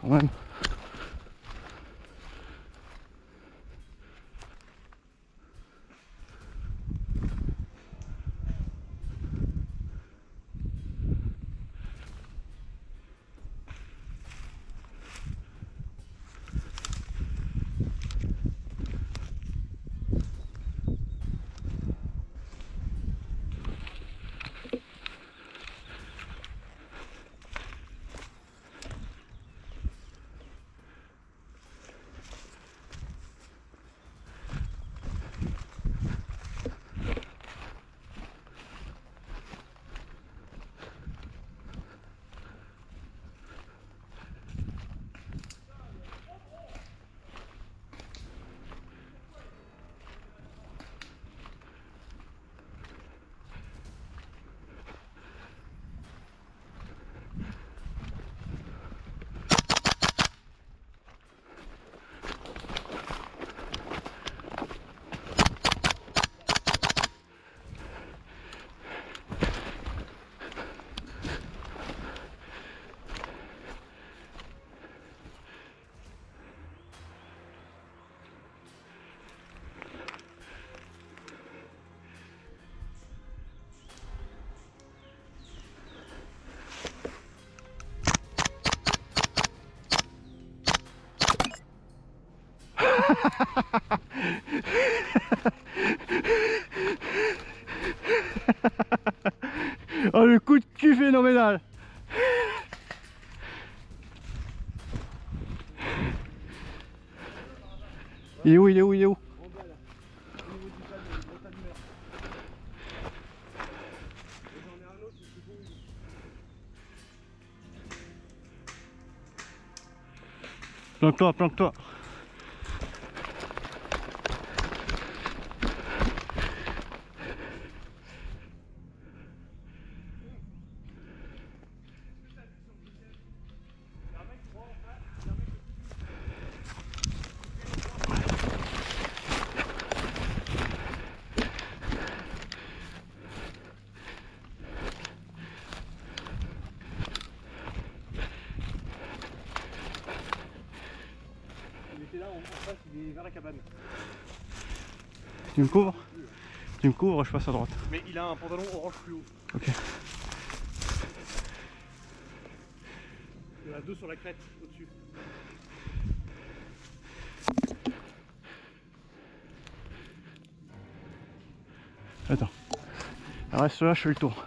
quand même. Oh, le coup de cul phénoménal. Il est où, il est où, il est où? Planque-toi, planque-toi. Et là, en face, il est vers la cabane. Tu me couvres? Tu me couvres, je passe à droite. Mais il a un pantalon orange fluo. Ok. Il y en a deux sur la crête, au-dessus. Attends. Reste là, je fais le tour.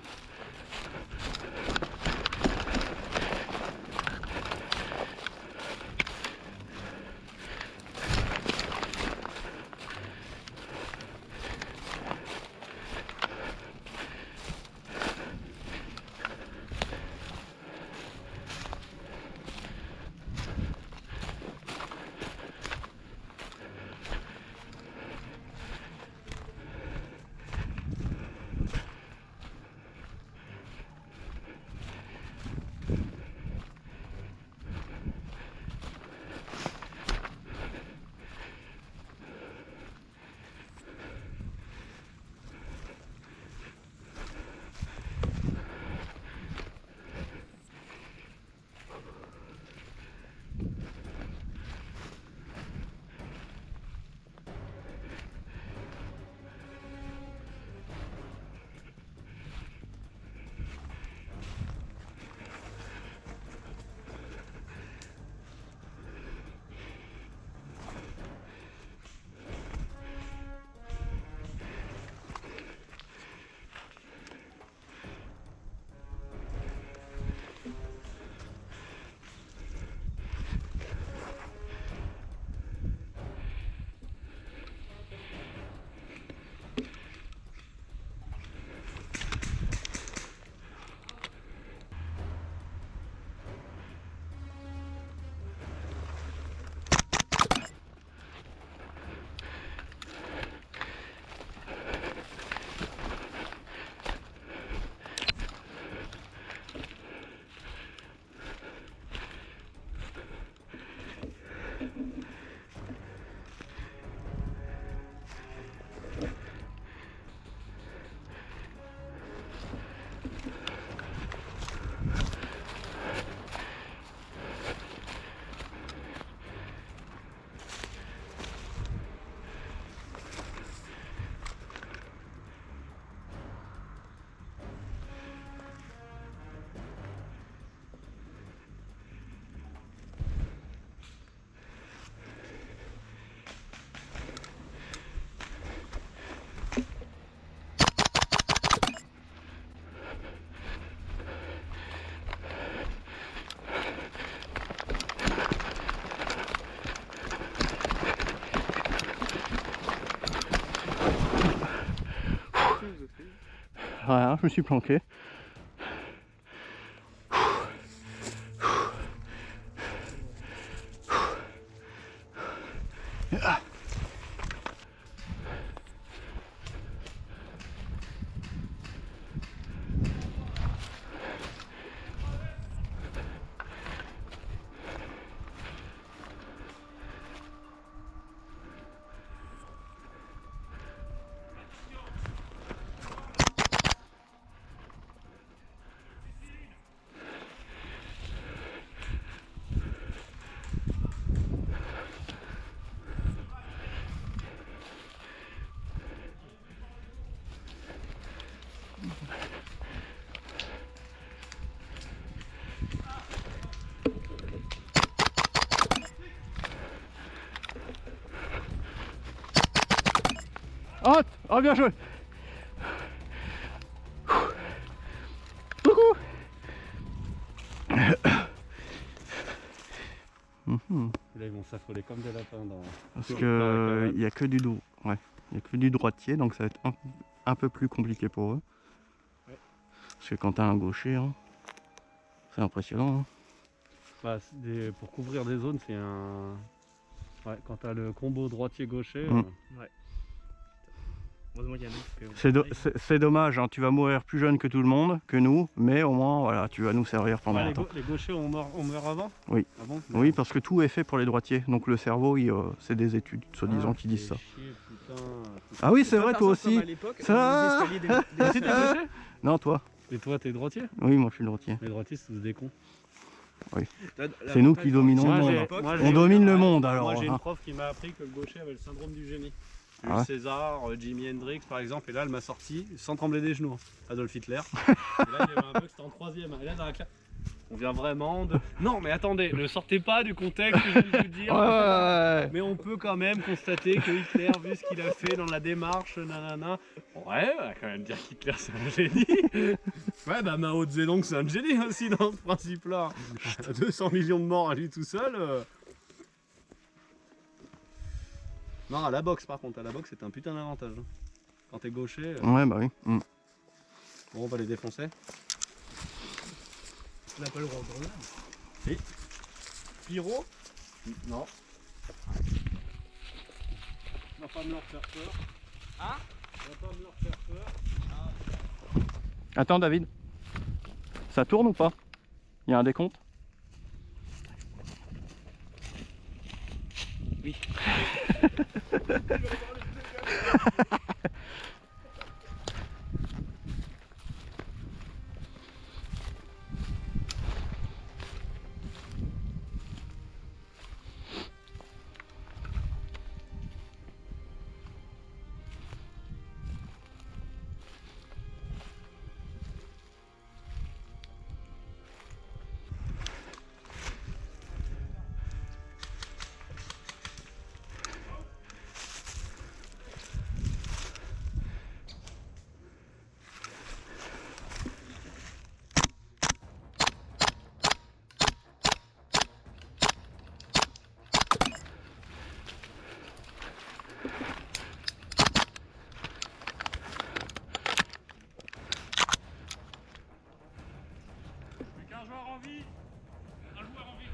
Rien, je me suis planqué. Oh, oh bien joué. Coucou. Là, ils vont s'affoler comme des lapins dans... Parce que il y a que du dos, ouais. Il y a que du droitier, donc ça va être un peu plus compliqué pour eux. Ouais. Parce que quand t'as un gaucher, hein, c'est impressionnant. Hein. Bah, pour couvrir des zones, c'est un... Ouais, quand t'as le combo droitier-gaucher... Ouais. Heureusement qu'il y a un C'est dommage, hein, tu vas mourir plus jeune que tout le monde, que nous, mais au moins voilà, tu vas nous servir pendant Ouais, longtemps. les gauchers on meurt avant? Oui. Ah bon? Oui, parce que tout est fait pour les droitiers, donc le cerveau, c'est des études, soi-disant, qui disent ça. Chier, putain. Ah oui, c'est vrai, toi aussi. Ça... Aussi t'es gaucher? Non, toi. Et toi t'es droitier? Oui, moi je suis le droitier. Les droitiers c'est tous des cons. C'est nous qui dominons le monde. On domine le monde alors. Moi j'ai une hein. prof qui m'a appris que le gaucher avait le syndrome du génie. Ah ouais. César, Jimi Hendrix par exemple, et là elle m'a sorti sans trembler des genoux. Adolf Hitler. Et là il y avait un bug, c'était en troisième. Et là dans la classe, on vient vraiment de... Non mais attendez, ne sortez pas du contexte que je viens de vous dire. Ouais. Mais on peut quand même constater que Hitler, vu ce qu'il a fait dans la démarche, nanana... Ouais, on va quand même dire qu'Hitler c'est un génie. Ouais, bah Mao Zedong c'est un génie aussi dans ce principe-là. 200 millions de morts à lui tout seul. Non, à la boxe par contre, à la boxe c'est un putain d'avantage. Hein. Quand t'es gaucher... Ouais, bah oui. Bon, on va les défoncer. On n'a pas le droit de regarder. Si. Pyro? Non. On va pas me leur faire peur. Hein? On va pas me leur faire peur. Attends, David. Ça tourne ou pas? Il y a un décompte? Oui. Un joueur en vie. Un joueur en vie.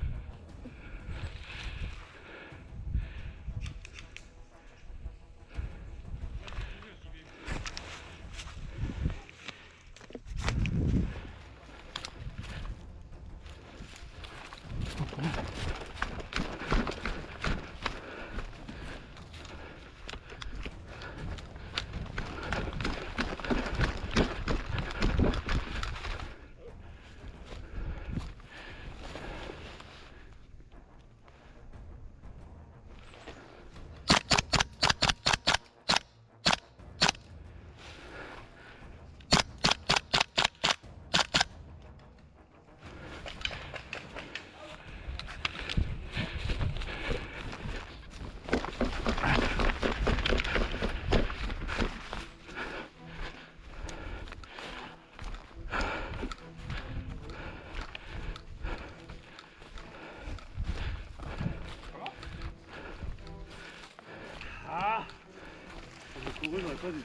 Ah! J'ai couru, j'aurais pas dû.